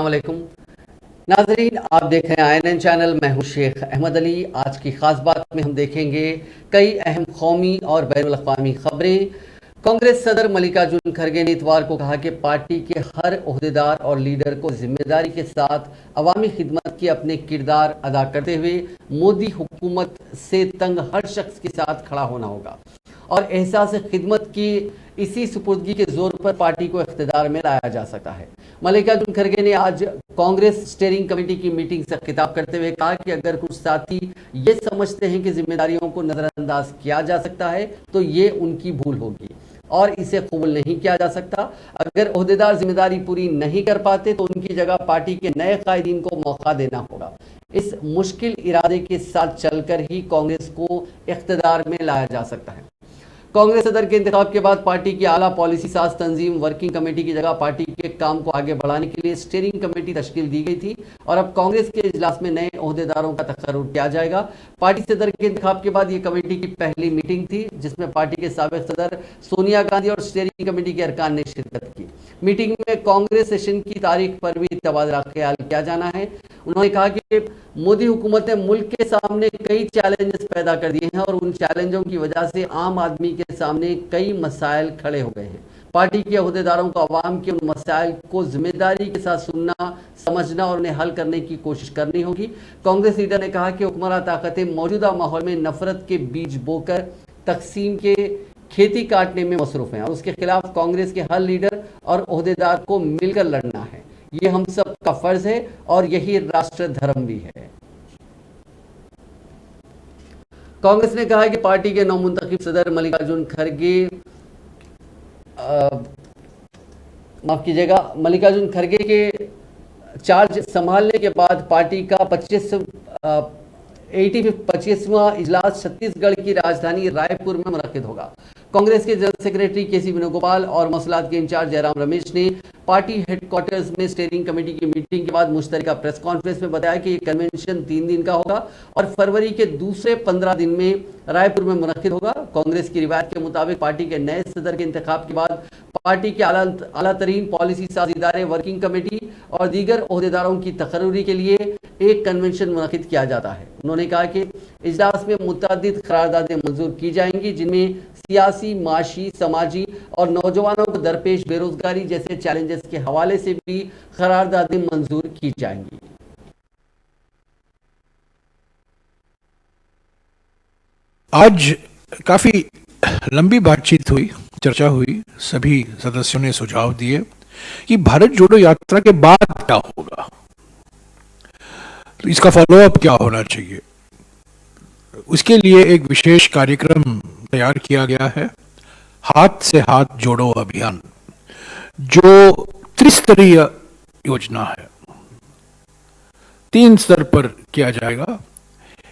वालेकुम नाजरीन, आप देख रहे हैं INN चैनल। मैं हूं शेख अहमद अली। आज की खास बात में हम देखेंगे कई अहम कौमी और बैनुल अक़वामी खबरें। कांग्रेस सदर मल्लिकार्जुन खड़गे ने इतवार को कहा कि पार्टी के हर ओहदेदार और लीडर को जिम्मेदारी के साथ अवामी खिदमत के अपने किरदार अदा करते हुए मोदी हुकूमत से तंग हर शख्स के साथ खड़ा होना होगा और एहसास खिदमत की इसी सुपुर्दगी के जोर पर पार्टी को इख्तिदार में लाया जा सकता है। मल्लिकार्जुन खड़गे ने आज कांग्रेस स्टीयरिंग कमेटी की मीटिंग से खिताब करते हुए कहा कि अगर कुछ साथी ये समझते हैं कि जिम्मेदारियों को नजरअंदाज किया जा सकता है तो ये उनकी भूल होगी और इसे कबूल नहीं किया जा सकता। अगर ओहदेदार जिम्मेदारी पूरी नहीं कर पाते तो उनकी जगह पार्टी के नए कायदीन को मौका देना होगा। इस मुश्किल इरादे के साथ चलकर ही कांग्रेस को इख्तिदार में लाया जा सकता है। कांग्रेस सदर के इंतखाब के बाद पार्टी की आला पॉलिसी साज तंजीम वर्किंग कमेटी की जगह पार्टी के काम को आगे बढ़ाने के लिए स्टीयरिंग कमेटी तश्कील दी गई थी और अब कांग्रेस के इजलास में नए ओहदेदारों का तकर्रुर किया जाएगा। पार्टी सदर के इंतखाब के बाद ये कमेटी की पहली मीटिंग थी जिसमें पार्टी के साबिक सदर सोनिया गांधी और स्टीयरिंग कमेटी के अरकान ने शिरकत की। मीटिंग में कांग्रेस सेशन की तारीख पर भी तबादला ख्याल किया जाना है। उन्होंने कहा कि मोदी हुकूमत ने मुल्क के सामने कई चैलेंजेस पैदा कर दिए हैं और उन चैलेंजों की वजह से आम आदमी के सामने कई मसाइल खड़े हो गए हैं। पार्टी के अहदेदारों को अवाम के उन मसाइल को जिम्मेदारी के साथ सुनना, समझना और उन्हें हल करने की कोशिश करनी होगी। कांग्रेस लीडर ने कहा कि हुक्मरान ताकतें मौजूदा माहौल में नफरत के बीज बोकर तकसीम के खेती काटने में मसरूफ हैं और उसके खिलाफ कांग्रेस के हर लीडर और ओहदेदार को मिलकर लड़ना है। ये हम सब का फर्ज है और यही राष्ट्र धर्म भी है। कांग्रेस ने कहा कि पार्टी के नौमुंतखब सदर मल्लिकार्जुन खड़गे मल्लिकार्जुन खड़गे के चार्ज संभालने के बाद पार्टी का 25वां इजलास छत्तीसगढ़ की राजधानी रायपुर में मुनक्किद होगा। कांग्रेस के जनरल सेक्रेटरी केसी वेणुगोपाल और मसलात के इंचार्ज जयराम रमेश ने पार्टी हेडक्वार्टर्स में स्टीयरिंग कमेटी की मीटिंग के बाद मुश्तरका प्रेस कॉन्फ्रेंस में बताया कि ये कन्वेंशन 3 दिन का होगा और फरवरी के दूसरे 15 दिन में रायपुर में मुनक्किद होगा। कांग्रेस की रिवायत के मुताबिक पार्टी के नए सदर के इंतखाब के बाद पार्टी के आला तरीन पॉलिसी साज इदारे वर्किंग कमेटी और दीगर ओहदेदारों की तकर्रुरी के लिए एक कन्वेंशन मुनक्किद किया जाता है। उन्होंने कहा कि इजलास में मुतअद्दिद करारदादें मंजूर की जाएंगी जिनमें सियासी, माशी, समाजी और नौजवानों को दरपेश बेरोजगारी जैसे चैलेंजेस के हवाले से भी करारदादें मंजूर की जाएंगी। आज काफी लंबी बातचीत हुई, चर्चा हुई। सभी सदस्यों ने सुझाव दिए कि भारत जोड़ो यात्रा के बाद क्या होगा, तो इसका फॉलोअप क्या होना चाहिए। उसके लिए एक विशेष कार्यक्रम तैयार किया गया है, हाथ से हाथ जोड़ो अभियान, जो त्रिस्तरीय योजना है। 3 स्तर पर किया जाएगा।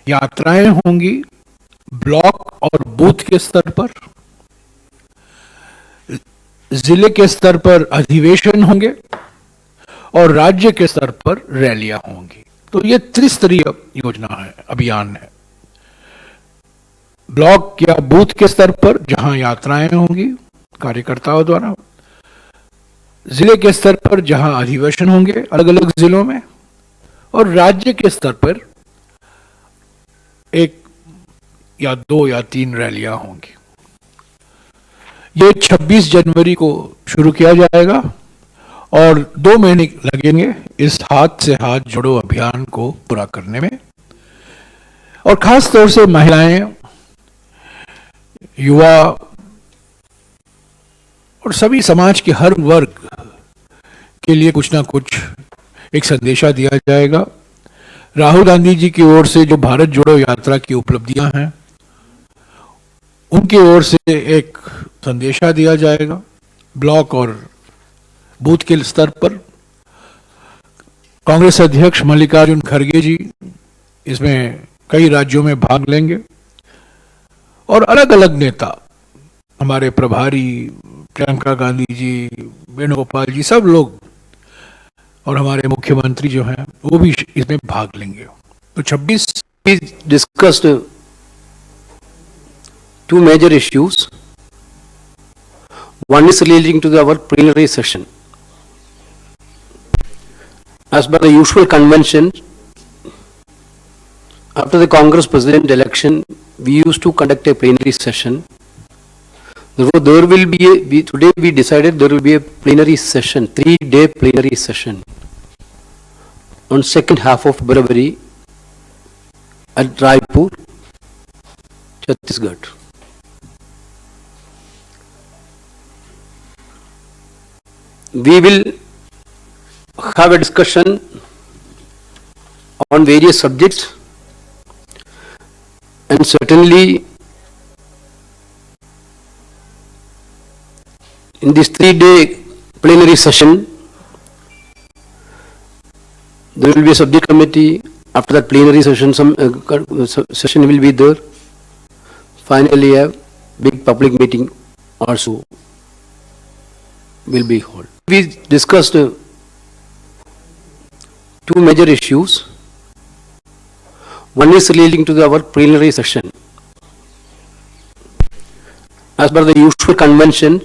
यात्राएं होंगी ब्लॉक और बूथ के स्तर पर, जिले के स्तर पर अधिवेशन होंगे और राज्य के स्तर पर रैलियां होंगी। तो ये त्रिस्तरीय योजना है, अभियान है। ब्लॉक या बूथ के स्तर पर जहां यात्राएं होंगी कार्यकर्ताओं द्वारा, जिले के स्तर पर जहां अधिवेशन होंगे अलग अलग जिलों में, और राज्य के स्तर पर 1 या 2 या 3 रैलियां होंगी। ये 26 जनवरी को शुरू किया जाएगा और 2 महीने लगेंगे इस हाथ से हाथ जोड़ो अभियान को पूरा करने में। और खास तौर से महिलाएं, युवा और सभी समाज के हर वर्ग के लिए कुछ ना कुछ एक संदेशा दिया जाएगा। राहुल गांधी जी की ओर से जो भारत जोड़ो यात्रा की उपलब्धियां हैं उनकी ओर से एक संदेशा दिया जाएगा। ब्लॉक और बूथ के स्तर पर कांग्रेस अध्यक्ष मल्लिकार्जुन खड़गे जी इसमें कई राज्यों में भाग लेंगे और अलग अलग नेता, हमारे प्रभारी प्रियंका गांधी जी, वेणुगोपाल जी, सब लोग और हमारे मुख्यमंत्री जो हैं वो भी इसमें भाग लेंगे। तो 26 discussed 2 major issues. One is relating to our plenary session. As per the usual convention, after the Congress President election, we used to conduct a plenary session. Therefore, there will be today we decided there will be a plenary session, 3-day plenary session on second half of February at Raipur, Chhattisgarh. We will have a discussion on various subjects, and certainly in this 3-day plenary session, there will be a subject committee. After that plenary session, some session will be there. Finally, a big public meeting also will be held. We discussed two major issues. One is relating to our plenary session. As per the usual convention,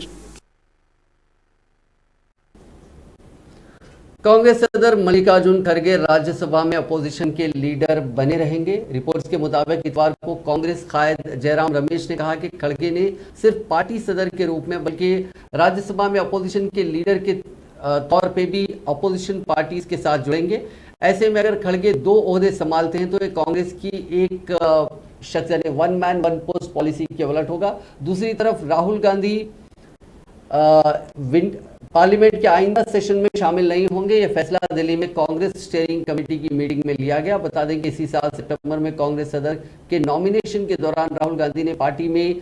Congress सदर मल्लिकार्जुन खड़गे राज्यसभा में opposition के leader बने रहेंगे। Reports के मुताबिक इतवार को कांग्रेस कायद जयराम रमेश ने कहा कि खड़गे ने सिर्फ पार्टी सदर के रूप में बल्कि राज्यसभा में अपोजिशन के लीडर के तौर पे भी अपोजिशन पार्टीज के साथ जुड़ेंगे। ऐसे में अगर खड़गे 2 ओहदे संभालते हैं तो ये कांग्रेस की एक शख्स यानी 1 मैन 1 पोस्ट पॉलिसी के उलट होगा। दूसरी तरफ राहुल गांधी पार्लियामेंट के आइंदा सेशन में शामिल नहीं होंगे। यह फैसला दिल्ली में कांग्रेस स्टीयरिंग कमेटी की मीटिंग में लिया गया। बता दें कि इसी साल सितंबर में कांग्रेस सदर के नॉमिनेशन के दौरान राहुल गांधी ने पार्टी में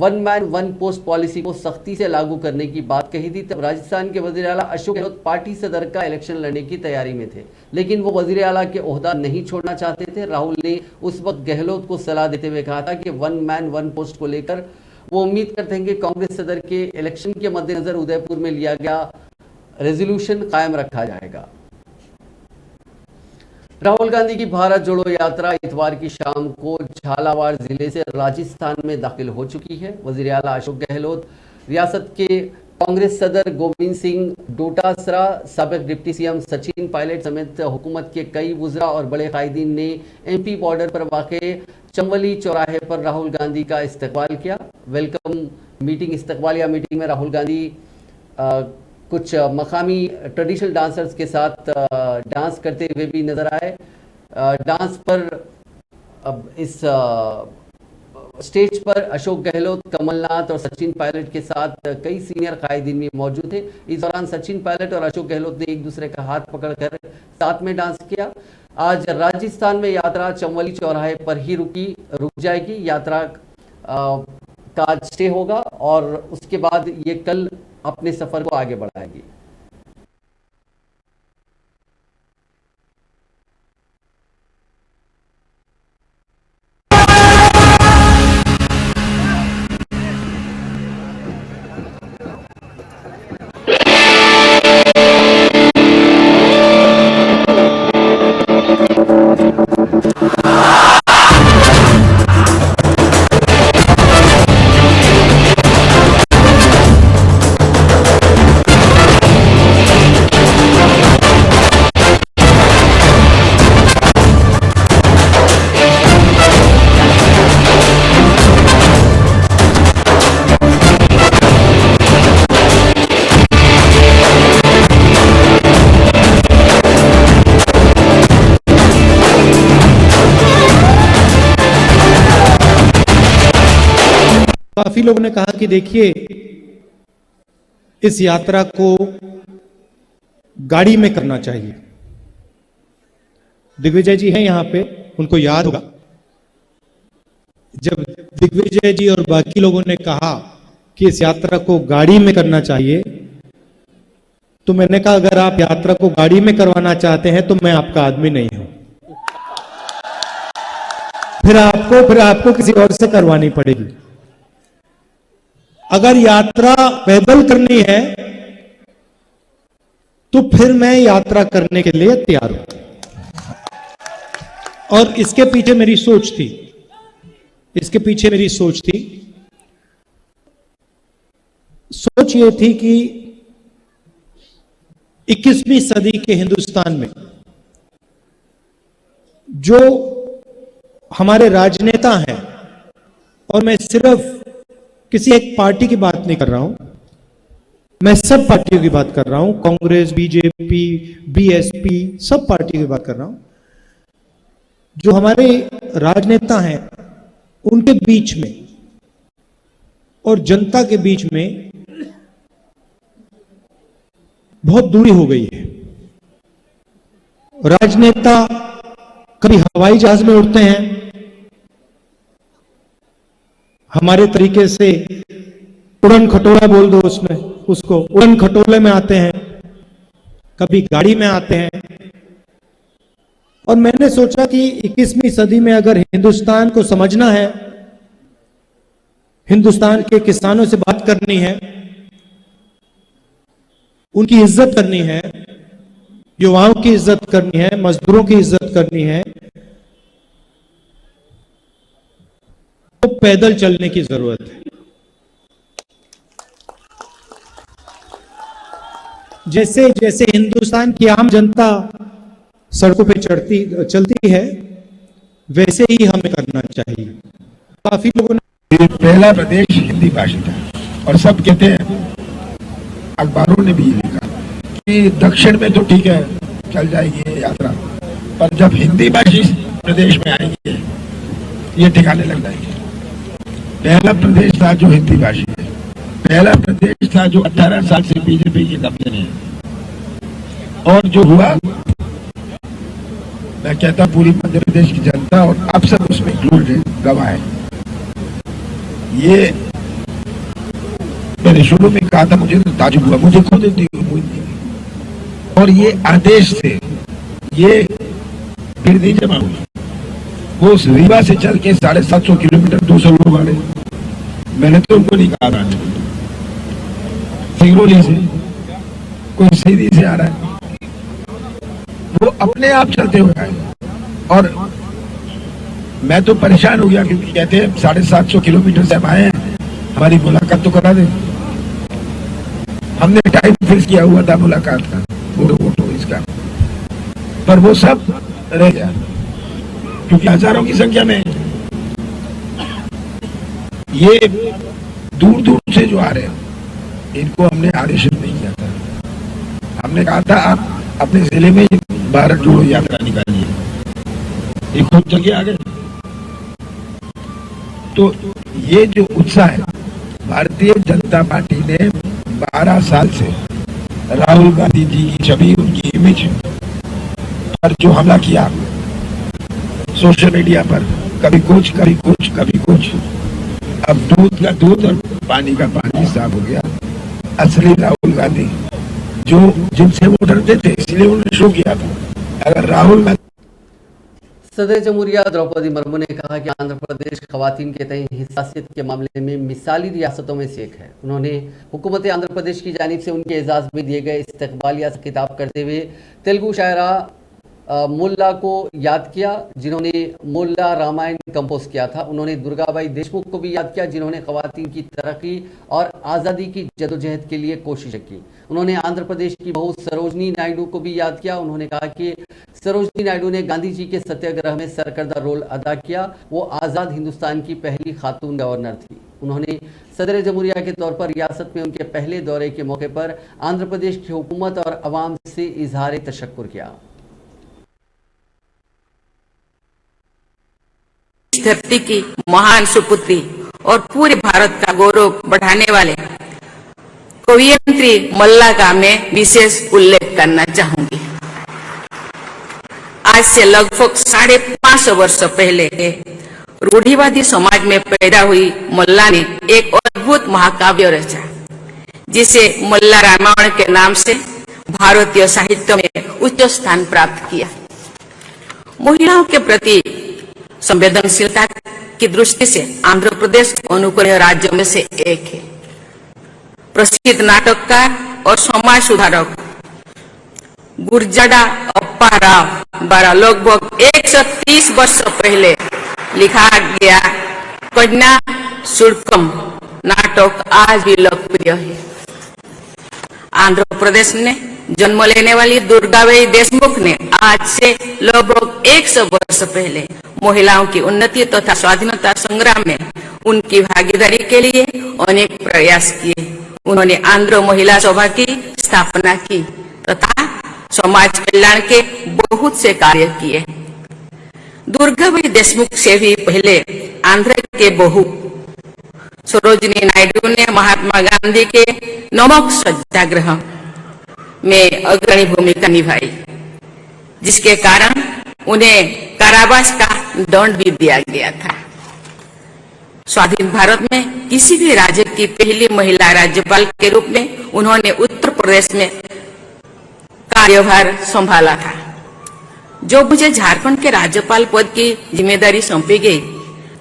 1 मैन 1 पोस्ट पॉलिसी को सख्ती से लागू करने की बात कही थी। तब राजस्थान के वजीर आला अशोक गहलोत पार्टी सदर का इलेक्शन लड़ने की तैयारी में थे, लेकिन वो वजीर आला के ओहदा नहीं छोड़ना चाहते थे। राहुल ने उस वक्त गहलोत को सलाह देते हुए कहा था कि 1 मैन 1 पोस्ट को लेकर वो उम्मीद करते हैं कि कांग्रेस सदर के इलेक्शन के मद्देनजर उदयपुर में लिया गया रेजोल्यूशन कायम रखा जाएगा। राहुल गांधी की भारत जोड़ो यात्रा इतवार की शाम को झालावाड़ जिले से राजस्थान में दाखिल हो चुकी है। वजीर आला अशोक गहलोत, रियासत के कांग्रेस सदर गोविंद सिंह डोटासरा, साबिक डिप्टी सीएम सचिन पायलट समेत हुकूमत के कई वुज़रा और बड़े कायदीन ने एमपी बॉर्डर पर वाक़े चंवली चौराहे पर राहुल गांधी का इस्तकबाल किया। वेलकम मीटिंग इस्तकबालिया मीटिंग में राहुल गांधी कुछ मकामी ट्रेडिशनल डांसर्स के साथ डांस करते हुए भी नजर आए। डांस पर अब इस स्टेज पर अशोक गहलोत, कमलनाथ और सचिन पायलट के साथ कई सीनियर कायदीन भी मौजूद थे। इस दौरान सचिन पायलट और अशोक गहलोत ने एक दूसरे का हाथ पकड़कर साथ में डांस किया। आज राजस्थान में यात्रा चंवली चौराहे पर ही रुक जाएगी। यात्रा का स्टे होगा और उसके बाद ये कल अपने सफर को आगे बढ़ाएगी। काफी लोगों ने कहा कि देखिए इस यात्रा को गाड़ी में करना चाहिए। दिग्विजय जी हैं यहां पे, उनको याद होगा जब दिग्विजय जी और बाकी लोगों ने कहा कि इस यात्रा को गाड़ी में करना चाहिए, तो मैंने कहा अगर आप यात्रा को गाड़ी में करवाना चाहते हैं तो मैं आपका आदमी नहीं हूं, फिर आपको किसी और से करवानी पड़ेगी। अगर यात्रा पैदल करनी है तो फिर मैं यात्रा करने के लिए तैयार हूं। और इसके पीछे मेरी सोच थी, सोच ये थी कि 21वीं सदी के हिंदुस्तान में जो हमारे राजनेता हैं, और मैं सिर्फ किसी एक पार्टी की बात नहीं कर रहा हूं, मैं सब पार्टियों की बात कर रहा हूं, कांग्रेस, बीजेपी, बीएसपी, सब पार्टी की बात कर रहा हूं। जो हमारे राजनेता हैं उनके बीच में और जनता के बीच में बहुत दूरी हो गई है। राजनेता कभी हवाई जहाज में उड़ते हैं, हमारे तरीके से उड़न खटोला बोल दो उसमें, उसको उड़न खटोले में आते हैं, कभी गाड़ी में आते हैं। और मैंने सोचा कि 21वीं सदी में अगर हिंदुस्तान को समझना है, हिंदुस्तान के किसानों से बात करनी है, उनकी इज्जत करनी है, युवाओं की इज्जत करनी है, मजदूरों की इज्जत करनी है, तो पैदल चलने की जरूरत है। जैसे जैसे हिंदुस्तान की आम जनता सड़कों पे चलती है, वैसे ही हमें करना चाहिए। काफी लोगों ने पहला प्रदेश हिंदी भाषी था और सब कहते हैं, अखबारों ने भी लिखा कि दक्षिण में तो ठीक है चल जाएगी ये यात्रा, पर जब हिंदी भाषी प्रदेश में आएंगे ये ठिकाने लग जाएंगे। पहला प्रदेश था जो हिंदी भाषी है, पहला प्रदेश था जो 18 साल से बीजेपी के कब्जे में है। और जो हुआ, मैं कहता पूरी मध्य प्रदेश की जनता और आप सब उसमें इंक्लूड है, गवाह है। ये मैंने शुरू में कहा था, मुझे तो ताजुब हुआ, मुझे खुद उम्मीद नहीं। और ये आदेश से ये गिरदी जमा हुई। वो उस रीवा से चल के 750 किलोमीटर 200 लोग आ रहे। मैंने तो उनको नहीं कहा था, सिंगरौली से कोई सीधी से आ रहा है, वो अपने आप चलते हुए आए। और मैं तो परेशान हो गया क्योंकि कहते हैं 750 किलोमीटर से हम आए हैं, हमारी मुलाकात तो करा दे। हमने टाइम फिक्स किया हुआ था मुलाकात का, फोटो इसका, पर वो सब रह गया क्योंकि हजारों की संख्या में ये दूर दूर से जो आ रहे हैं, इनको हमने आदेशित नहीं किया था। हमने कहा था आप अपने जिले में भारत जोड़ो यात्रा निकालिए, ये खुद जगह आ गए। तो ये जो उत्साह है, भारतीय जनता पार्टी ने 12 साल से राहुल गांधी जी की छवि, उनकी इमेज पर जो हमला किया सोशल मीडिया पर, कभी कुछ कभी कुछ कभी कुछ, अब दूध का दूध और पानी का पानी साफ हो गया। असली राहुल गांधी जो जिनसे वो डरते थे, इसलिए उन्होंने शो किया था। अगर राहुल गांधी सदर जमहूरिया द्रौपदी मुर्मू ने कहा कि आंध्र प्रदेश खवातीन के तय हिस्सासियत के मामले में मिसाली रियासतों में से एक है। उन्होंने हुकूमत आंध्र प्रदेश की जानिब से उनके एजाज में दिए गए इस्तकबालिया से खिताब करते हुए तेलुगु शायरा मुल्ला को याद किया, जिन्होंने मुल्ला रामायण कंपोज किया था। उन्होंने दुर्गाबाई देशमुख को भी याद किया, जिन्होंने खवातीन की तरक्की और आज़ादी की जदोजहद के लिए कोशिशें की। उन्होंने आंध्र प्रदेश की बहू सरोजनी नायडू को भी याद किया। उन्होंने कहा कि सरोजनी नायडू ने गांधी जी के सत्याग्रह में सरकर्दा रोल अदा किया। वो आज़ाद हिंदुस्तान की पहली खातून गवर्नर थी। उन्होंने सदर जमहूरिया के तौर पर रियासत में उनके पहले दौरे के मौके पर आंध्र प्रदेश की हुकूमत और अवाम से इजहार तशक्कुर किया। धरती की महान सुपुत्री और पूरे भारत का गौरव बढ़ाने वाले कवयित्री मल्ला का मैं विशेष उल्लेख करना चाहूंगी। आज से लगभग 550 वर्ष पहले रूढ़िवादी समाज में पैदा हुई मल्ला ने एक अद्भुत महाकाव्य रचा, जिसे मल्ला रामायण के नाम से भारतीय साहित्य में उच्च स्थान प्राप्त किया। महिलाओं के प्रति संवेदनशीलता की दृष्टि से आंध्र प्रदेश अनुकरणीय राज्यों में से एक है। प्रसिद्ध नाटककार और समाज सुधारक गुरजाड़ा अप्पा राव द्वारा लगभग 130 वर्ष पहले लिखा गया कन्या शुल्कम नाटक आज भी लोकप्रिय है। आंध्र प्रदेश ने जन्म लेने वाली दुर्गाबाई देशमुख ने आज से लगभग 100 वर्ष पहले महिलाओं की उन्नति तथा स्वाधीनता संग्राम में उनकी भागीदारी के लिए अनेक प्रयास किए। उन्होंने आंध्र महिला सभा की स्थापना की तथा समाज कल्याण के बहुत से कार्य किए। दुर्गाबाई देशमुख से भी पहले आंध्र के बहू सरोजिनी नायडू ने महात्मा गांधी के नमक सत्याग्रह में अग्रणी भूमिका निभाई, जिसके कारण उन्हें कारावास का दंड भी दिया गया था। स्वाधीन भारत में किसी भी राज्य की पहली महिला राज्यपाल के रूप में उन्होंने उत्तर प्रदेश में कार्यभार संभाला था। जो मुझे झारखंड के राज्यपाल पद की जिम्मेदारी सौंपी गई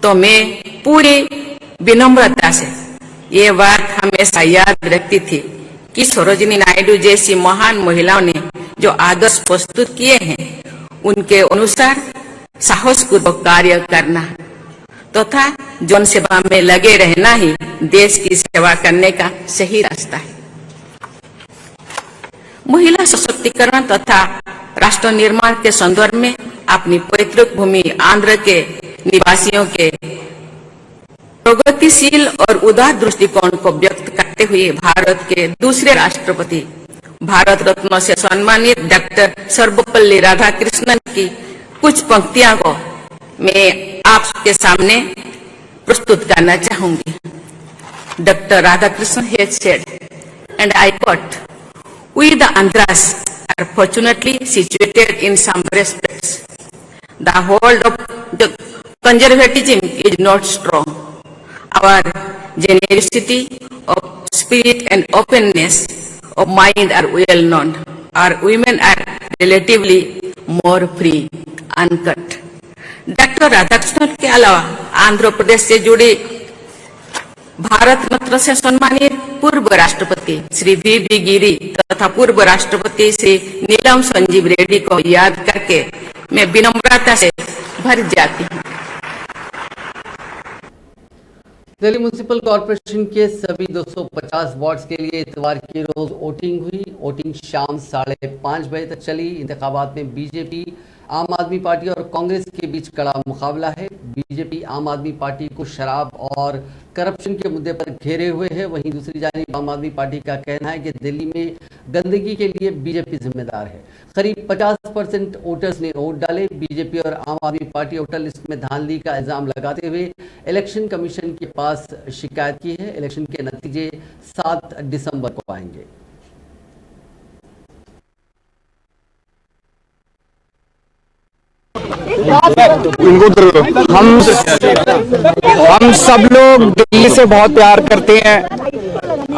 तो मैं पूरी विनम्रता से ये बात हमेशा याद रखती थी कि सरोजिनी नायडू जैसी महान महिलाओं ने जो आदर्श प्रस्तुत किए हैं उनके अनुसार साहसपूर्वक कार्य करना तथा जनसेवा में लगे रहना ही देश की सेवा करने का सही रास्ता है। महिला सशक्तिकरण तथा राष्ट्र निर्माण के संदर्भ में अपनी पैतृक भूमि आंध्र के निवासियों के प्रगतिशील और उदार दृष्टिकोण को व्यक्त करते हुए भारत के दूसरे राष्ट्रपति भारत रत्न से सम्मानित डॉक्टर सर्वपल्ली राधाकृष्णन की कुछ पंक्तियां को मैं आपके सामने प्रस्तुत करना चाहूंगी। Doctor Radhakrishnan has said, and I quote, "We the Andhras are fortunately situated in some respects. The hold of the conservatism is not strong. Our generosity of spirit and openness of mind are well known. Our women are relatively more free." Uncut. Doctor Radhakrishnan के अलावा आंध्र प्रदेश से जुड़ी भारत रत्न से सम्मानित पूर्व राष्ट्रपति Shri we गिरी तथा पूर्व राष्ट्रपति श्री नीलम संजीव रेड्डी को याद करके मैं विनम्रता से भर जाती हूँ। दिल्ली म्युनिसिपल कॉरपोरेशन के सभी 250 वार्ड्स के लिए इतवार की रोज वोटिंग हुई। वोटिंग शाम 5:30 बजे तक चली। इंतखाबात में बीजेपी, आम आदमी पार्टी और कांग्रेस के बीच कड़ा मुकाबला है। बीजेपी आम आदमी पार्टी को शराब और करप्शन के मुद्दे पर घेरे हुए है। वहीं दूसरी जानिब आम आदमी पार्टी का कहना है कि दिल्ली में गंदगी के लिए बीजेपी जिम्मेदार है। करीब 50% वोटर्स ने वोट डाले। बीजेपी और आम आदमी पार्टी वोटर लिस्ट में धांधली का इल्जाम लगाते हुए इलेक्शन कमीशन के पास शिकायत की है। इलेक्शन के नतीजे 7 दिसंबर को आएंगे। हम सब लोग दिल्ली से बहुत प्यार करते हैं।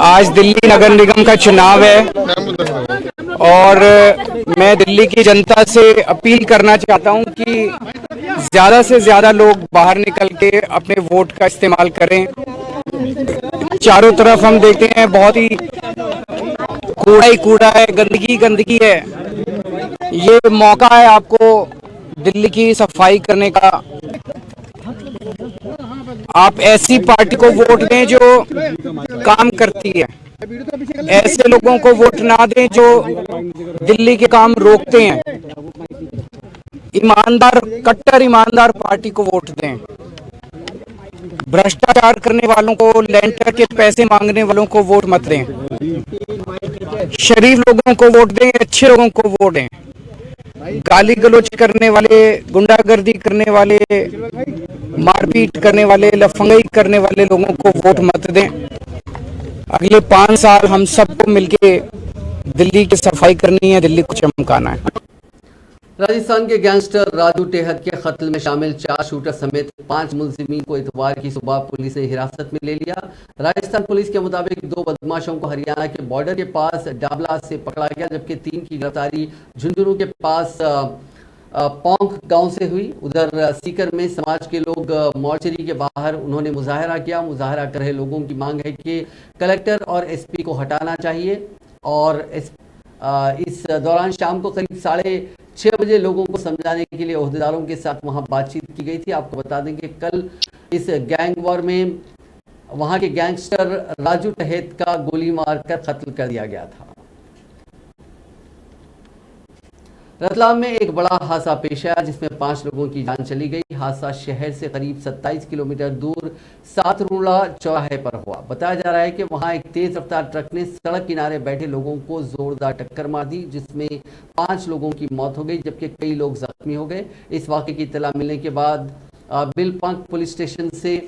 आज दिल्ली नगर निगम का चुनाव है और मैं दिल्ली की जनता से अपील करना चाहता हूं कि ज्यादा से ज्यादा लोग बाहर निकल के अपने वोट का इस्तेमाल करें। चारों तरफ हम देखते हैं बहुत ही कूड़ा ही कूड़ा है, गंदगी गंदगी है। ये मौका है आपको दिल्ली की सफाई करने का। आप ऐसी पार्टी को वोट दें जो काम करती है, ऐसे लोगों को वोट ना दें जो दिल्ली के काम रोकते हैं। ईमानदार, कट्टर ईमानदार पार्टी को वोट दें। भ्रष्टाचार करने वालों को, लेंटर के पैसे मांगने वालों को वोट मत दें। शरीफ लोगों को वोट दें, अच्छे लोगों को वोट दें। गाली गलौज करने वाले, गुंडागर्दी करने वाले, मारपीट करने वाले, लफंगई करने वाले लोगों को वोट मत दें। अगले 5 साल हम सबको मिलके दिल्ली की सफाई करनी है, दिल्ली को चमकाना है। राजस्थान के गैंगस्टर राजू टेहत के कत्ल में शामिल 4 शूटर समेत 5 मुलजिमीन को इतवार की सुबह पुलिस ने हिरासत में ले लिया। राजस्थान पुलिस के मुताबिक 2 बदमाशों को हरियाणा के बॉर्डर के पास डाबला से पकड़ा गया, जबकि 3 की गिरफ्तारी झुंझुनू के पास पोंख गांव से हुई। उधर सीकर में समाज के लोग मोर्चरी के बाहर उन्होंने मुजाहरा किया। मुजाहरा कर रहे लोगों की मांग है कि कलेक्टर और एसपी को हटाना चाहिए। और इस दौरान शाम को करीब 6:30 बजे लोगों को समझाने के लिए ओहदेदारों के साथ वहां बातचीत की गई थी। आपको बता दें कि कल इस गैंग वॉर में वहां के गैंगस्टर राजू टेहत का गोली मारकर कत्ल कर दिया गया था। रतलाम में एक बड़ा हादसा पेश आया जिसमें 5 लोगों की जान चली गई। हादसा शहर से करीब 27 किलोमीटर दूर सातरूड़ा चौराहे पर हुआ। बताया जा रहा है कि वहां एक तेज रफ्तार ट्रक ने सड़क किनारे बैठे लोगों को जोरदार टक्कर मार दी, जिसमें 5 लोगों की मौत हो गई जबकि कई लोग जख्मी हो गए। इस वाक़े की इत्तला मिलने के बाद बिलपंक पुलिस स्टेशन से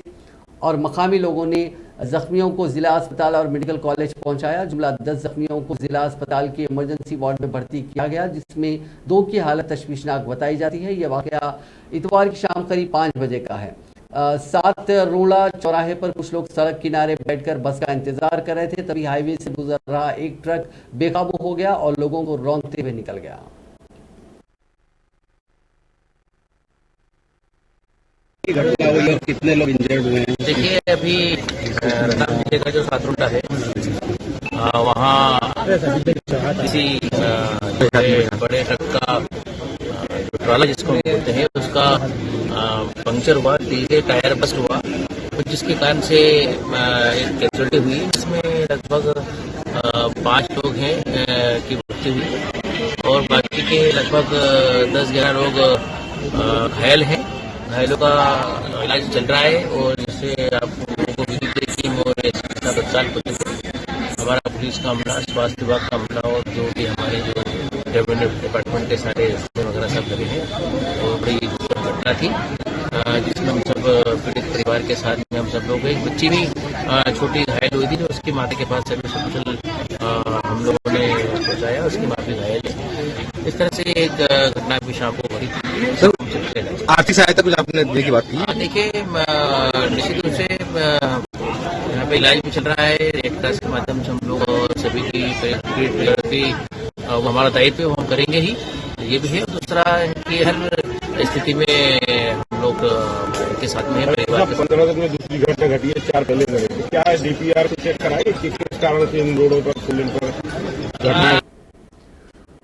और मकामी लोगों ने जख्मियों को जिला अस्पताल और मेडिकल कॉलेज पहुंचाया। जुमला 10 जख्मियों को जिला अस्पताल के इमरजेंसी वार्ड में भर्ती किया गया, जिसमें 2 की हालत तशवीशनाक बताई जाती है। यह वाकया इतवार की शाम करीब 5 बजे का है। सातरूड़ा चौराहे पर कुछ लोग सड़क किनारे बैठकर बस का इंतजार कर रहे थे, तभी हाईवे से गुजर रहा एक ट्रक बेकाबू हो गया और लोगों को रौंदते हुए निकल गया। घटना हुई और कितने लोग इंजर्ड हुए हैं? देखिए, अभी रतलाम जिले का जो सातरूड़ा है वहाँ किसी बड़े ट्रक का जो ट्राला जिसको बोलते हैं उसका पंक्चर हुआ, धीरे टायर बस्ट हुआ, जिसके कारण से एक कैजुअलिटी हुई। इसमें लगभग 5 लोग हैं की मृत्यु हुई और बाकी के लगभग 10-11 लोग घायल हैं। घायलों का इलाज चल रहा है और जैसे आप लोगों को विद्युत टीम और तत्काल हमारा पुलिस का अमला, स्वास्थ्य विभाग का अमला और जो भी हमारे जो रेवेन्यू डिपार्टमेंट के सारे वगैरह सब लगे हैं। तो बड़ी घटना थी जिसमें हम सब पीड़ित परिवार के साथ में हम सब लोग, एक बच्ची भी छोटी घायल हुई थी जो उसकी माता के पास सर्विस कुशल हम लोगों ने पहुँचाया, उसकी माँ भी घायल है। इस तरह से एक घटना भी शाम को हुई थी। आर्थिक सहायता कुछ आपने देने की बात की? देखिए, निश्चित रूप से यहाँ पे इलाज भी चल रहा है। रेड क्रॉस के माध्यम से हम लोग सभी की हमारा दायित्व हम करेंगे ही, ये भी है। दूसरा कि हर स्थिति में हम लोग के साथ में 15 दिन में दूसरी घटना घटी है, 4 पहले घटी। क्या DPR को चेक कराएंगे कि किस कारण से इन रोडों पर पुल पर घटना?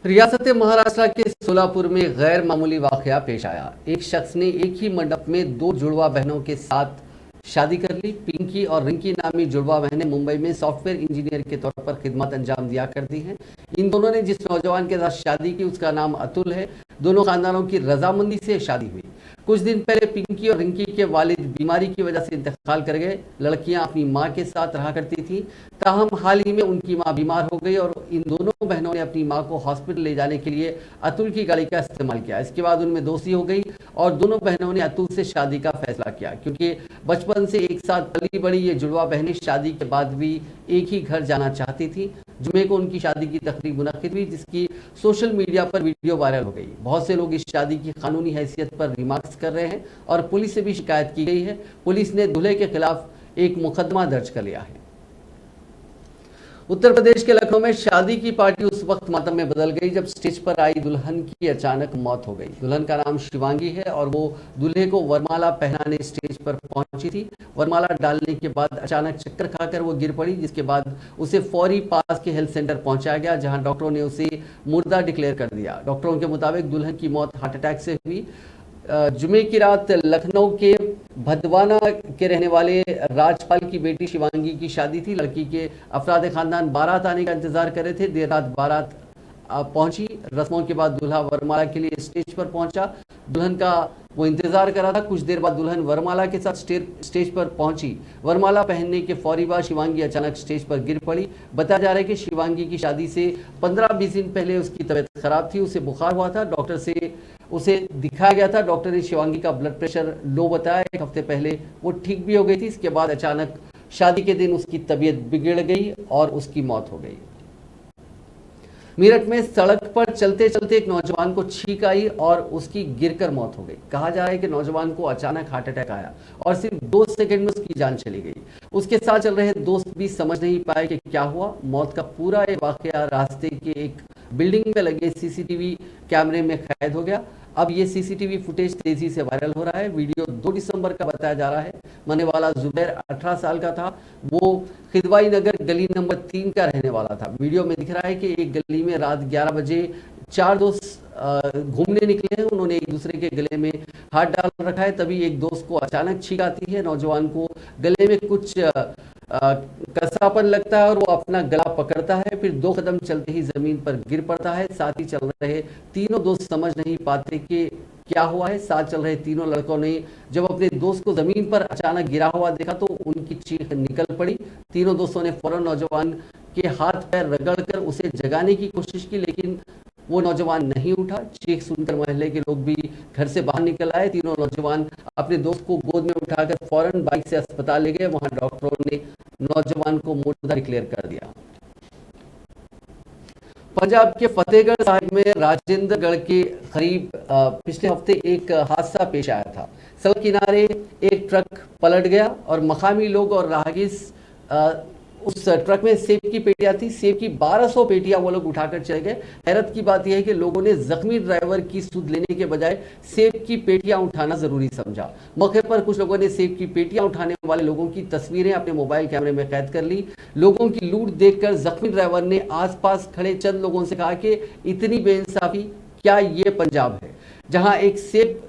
रियासत महाराष्ट्र के सोलापुर में गैर मामूली वाकया पेश आया। एक शख्स ने एक ही मंडप में 2 जुड़वा बहनों के साथ शादी कर ली। पिंकी और रिंकी नामी जुड़वा बहनें मुंबई में सॉफ्टवेयर इंजीनियर के तौर पर खिदमत अंजाम दिया करती हैं। इन दोनों ने जिस नौजवान के साथ शादी की उसका नाम अतुल है। दोनों खानदानों की रजामंदी से शादी हुई। कुछ दिन पहले पिंकी और रिंकी के वालिद बीमारी की वजह से इंतकाल कर गए। लड़कियां अपनी मां के साथ रहा करती थीं, ताहम हाल ही में उनकी मां बीमार हो गई और इन दोनों बहनों ने अपनी मां को हॉस्पिटल ले जाने के लिए अतुल की गाड़ी का इस्तेमाल किया। इसके बाद उनमें दोस्ती हो गई और दोनों बहनों ने अतुल से शादी का फैसला किया। क्योंकि बचपन से एक साथ पली बड़ी ये जुड़वा बहनें शादी के बाद भी एक ही घर जाना चाहती थी। जुमे को उनकी शादी की तकरीब मुनक्किद हुई, जिसकी सोशल मीडिया पर वीडियो वायरल हो गई। बहुत से लोग इस शादी की कानूनी हैसियत पर रिमार्क्स कर रहे हैं और पुलिस से भी शिकायत की गई है। पुलिस ने दूल्हे के खिलाफ एक मुकदमा दर्ज कर लिया है। उत्तर प्रदेश के लखनऊ में शादी की पार्टी उस वक्त मातम में बदल गई जब स्टेज पर आई दुल्हन की अचानक मौत हो गई। दुल्हन का नाम शिवांगी है और वो दूल्हे को वरमाला पहनाने स्टेज पर पहुंची थी। वरमाला डालने के बाद अचानक चक्कर खाकर वो गिर पड़ी, जिसके बाद उसे फौरी पास के हेल्थ सेंटर पहुंचाया गया, जहां डॉक्टरों ने उसे मुर्दा डिक्लेयर कर दिया। डॉक्टरों के मुताबिक दुल्हन की मौत हार्ट अटैक से हुई। जुमे की रात लखनऊ के भदवाना के रहने वाले राजपाल की बेटी शिवांगी की शादी थी। लड़की के अफराद खानदान बारात आने का इंतजार कर रहे थे। देर रात बारात पहुंची। रस्मों के बाद दूल्हा वरमाला के लिए स्टेज पर पहुंचा। दुल्हन का वो इंतजार कर रहा था। कुछ देर बाद दुल्हन वरमाला के साथ स्टेज पर पहुंची। वरमाला पहनने के फौरी बाद शिवांगी अचानक स्टेज पर गिर पड़ी। बताया जा रहा है कि शिवांगी की शादी से 15-20 दिन पहले उसकी तबीयत खराब थी, उसे बुखार हुआ था। डॉक्टर से उसे दिखाया गया था। डॉक्टर ने शिवांगी का ब्लड प्रेशर लो बताया। 1 हफ्ते पहले वो ठीक भी हो गई थी। इसके बाद अचानक शादी के दिन उसकी तबीयत बिगड़ गई और उसकी मौत हो गई। मेरठ में सड़क पर चलते चलते एक नौजवान को छींक आई और उसकी गिरकर मौत हो गई। कहा जा रहा है कि नौजवान को अचानक हार्ट अटैक आया और सिर्फ 2 सेकंड में उसकी जान चली गई। उसके साथ चल रहे दोस्त भी समझ नहीं पाए कि क्या हुआ। मौत का पूरा ये वाकया रास्ते के एक बिल्डिंग में लगे सीसीटीवी कैमरे में कैद हो गया। अब ये सीसीटीवी फुटेज तेजी से वायरल हो रहा है। वीडियो 2 दिसंबर का बताया जा रहा है। मरने वाला जुबैर 18 साल का था। वो खिदवाई नगर गली नंबर 3 का रहने वाला था। वीडियो में दिख रहा है कि एक गली में रात 11 बजे 4 दोस्त घूमने निकले हैं। उन्होंने एक दूसरे के गले में हाथ डाल रखा है। तभी एक दोस्त को अचानक छींक आती है। नौजवान को गले में कुछ कसापन लगता है और वो अपना गला पकड़ता है, फिर 2 कदम चलते ही जमीन पर गिर पड़ता है। साथ ही चल रहे तीनों दोस्त समझ नहीं पाते कि क्या हुआ है। साथ चल रहे तीनों लड़कों ने जब अपने दोस्त को जमीन पर अचानक गिरा हुआ देखा तो उनकी चीख निकल पड़ी। तीनों दोस्तों ने फौरन नौजवान के हाथ पैर रगड़कर उसे जगाने की कोशिश की, लेकिन वो नौजवान नहीं उठा। चीख सुनकर मोहल्ले के लोग भी घर से बाहर निकल आए। तीनों नौजवान अपने दोस्त को गोद में उठाकर फौरन बाइक से अस्पताल ले गए। वहां डॉक्टरों ने नौजवान को मुर्दा डिक्लेयर कर दिया। पंजाब के फतेहगढ़ साहिब में राजेंद्रगढ़ के करीब पिछले हफ्ते एक हादसा पेश आया था। सड़क किनारे एक ट्रक पलट गया और मकामी लोग और राहगीर उस ट्रक में सेब की पेटियां थी। सेब की 1200 पेटियां वो लोग उठाकर चले गए। हैरत की बात यह है कि लोगों ने जख्मी ड्राइवर की सुध लेने के बजाय सेब की पेटियां उठाना जरूरी समझा। मौके पर कुछ लोगों ने सेब की पेटियां उठाने वाले लोगों की तस्वीरें अपने मोबाइल कैमरे में कैद कर ली। लोगों की लूट देखकर जख्मी ड्राइवर ने आसपास खड़े चंद लोगों से कहा कि इतनी बेइंसाफी, क्या ये पंजाब है जहां एक सेब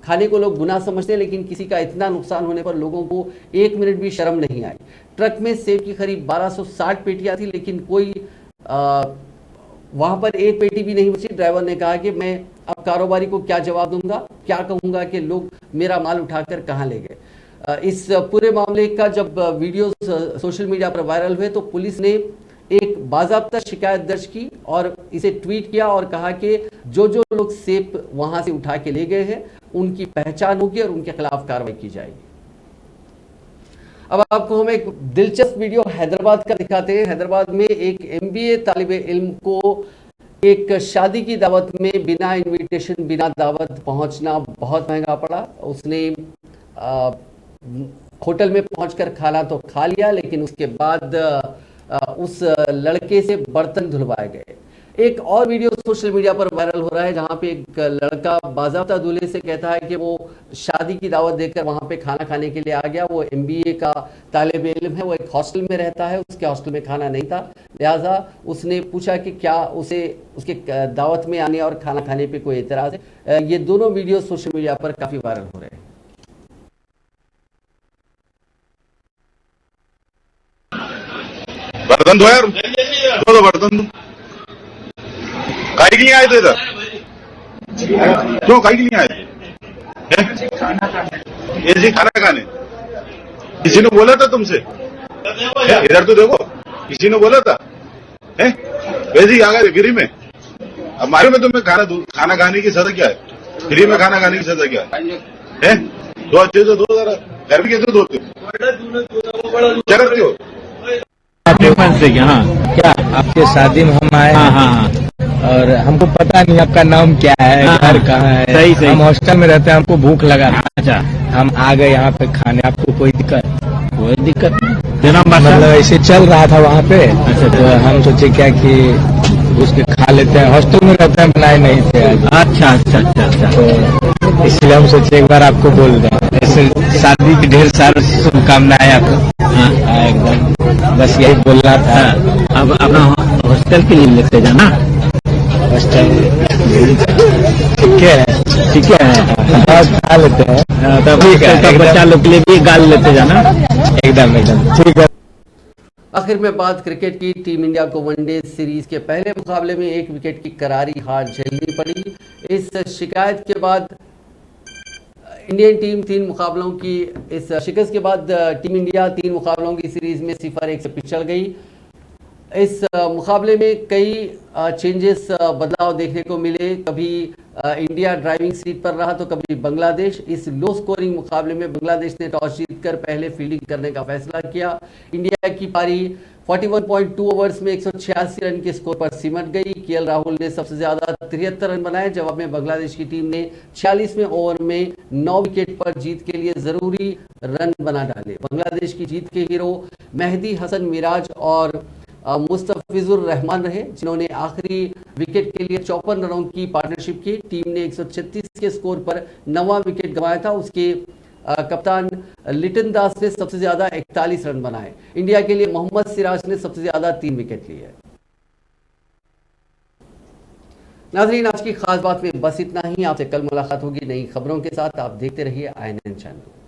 खाने को लोग गुनाह समझते हैं, लेकिन किसी का इतना नुकसान होने पर लोगों को 1 मिनट भी शर्म नहीं आई। ट्रक में सेब की करीब 1260 पेटियां थी, लेकिन कोई वहां पर एक पेटी भी नहीं बची। ड्राइवर ने कहा कि मैं अब कारोबारी को क्या जवाब दूंगा, क्या कहूंगा कि लोग मेरा माल उठाकर कहां ले गए। इस पूरे मामले का जब वीडियो सोशल मीडिया पर वायरल हुए तो पुलिस ने एक बाज़ाब्ता शिकायत दर्ज की और इसे ट्वीट किया और कहा कि जो लोग सेब वहां से उठा के ले गए हैं उनकी पहचान होगी और उनके खिलाफ कार्रवाई की जाएगी। अब आपको हम एक दिलचस्प वीडियो हैदराबाद का दिखाते हैं। हैदराबाद में एक MBA तालिबे इल्म को एक शादी की दावत में बिना इनविटेशन, बिना दावत पहुंचना बहुत महंगा पड़ा। उसने होटल में पहुंचकर खाना तो खा लिया, लेकिन उसके बाद उस लड़के से बर्तन धुलवाए गए। एक और वीडियो सोशल मीडिया पर वायरल हो रहा है जहां पे एक लड़का बाज़ाब्ता दूल्हे से कहता है कि वो शादी की दावत देकर वहां पे खाना खाने के लिए आ गया। वो MBA का तालिबे इल्म है, वो एक हॉस्टल में रहता है, उसके हॉस्टल में खाना नहीं था, लिहाजा उसने पूछा कि क्या उसे उसके दावत में आने और खाना खाने पे कोई एतराज है। ये दोनों वीडियो सोशल मीडिया पर काफी वायरल हो रहे हैं। बर्तन धो यार, दो बर्तन दो। काहे के लिए आए थे इधर? क्यों काहे के लिए आए थे? ऐसे खाना खाने किसी ने बोला था तुमसे? इधर तो देखो, किसी ने बोला था? वैसे ही आ गए फ्री में। अब मालूम है तुम्हें खाना खाने की सजा क्या है? फ्री में खाना खाने की सजा क्या है? दो अच्छे से दो जरा। घर में कैसे धोते हो? क्या करते हो? से हाँ, क्या आपके शादी में हम आए? हाँ, और हमको पता नहीं आपका नाम क्या है, घर कहाँ है। सही। हम हॉस्टल में रहते हैं, हमको भूख लगा। अच्छा, हम आ गए यहाँ पे खाने। आपको कोई दिक्कत? कोई दिक्कत मतलब ऐसे चल रहा था वहाँ पे। अच्छा, तो हम सोचे क्या कि उसके खा लेते हैं, हॉस्टल में रहते हैं, बनाए नहीं थे। अच्छा, तो इसलिए हम सोचे एक बार आपको बोल दें। ऐसे शादी की ढेर सारी शुभकामनाएं आपको। हाँ, एकदम बस यही बोलना था। अब अपना हॉस्टल के लिए लेते जाना। हॉस्टल ठीक है खा लेते हैं। तब बच्चा लोग के लिए भी गाल लेते जाना। एकदम ठीक है। आखिर में बात क्रिकेट की। टीम इंडिया को वनडे सीरीज के पहले मुकाबले में 1 विकेट की करारी हार झेलनी पड़ी। इस शिकायत के बाद इंडियन टीम 3 मुकाबलों की इस शिकस्त के बाद टीम इंडिया 3 मुकाबलों की सीरीज में 0-1 से पिछड़ गई। इस मुकाबले में कई चेंजेस, बदलाव देखने को मिले। कभी इंडिया ड्राइविंग सीट पर रहा तो कभी बांग्लादेश। इस लो स्कोरिंग मुकाबले में बांग्लादेश ने टॉस जीतकर पहले फील्डिंग करने का फैसला किया। इंडिया की पारी 41.2 ओवर्स में 186 रन के स्कोर पर सिमट गई। KL राहुल ने सबसे ज्यादा 73 रन बनाए। जवाब में बांग्लादेश की टीम ने 46वें ओवर में 9 विकेट पर जीत के लिए जरूरी रन बना डाले। बांग्लादेश की जीत के हीरो मेहदी हसन मिराज और मुस्तफिजुर रहमान रहे, जिन्होंने आखिरी विकेट के लिए 54 रनों की पार्टनरशिप की। टीम ने 136 के स्कोर पर 9वां विकेट गंवाया था। उसके कप्तान लिटन दास ने सबसे ज्यादा 41 रन बनाए। इंडिया के लिए मोहम्मद सिराज ने सबसे ज्यादा 3 विकेट लिए। नाज़रीन, आज की खास बात में बस इतना ही। आपसे कल मुलाकात होगी नई खबरों के साथ। आप देखते रहिए INN चैनल।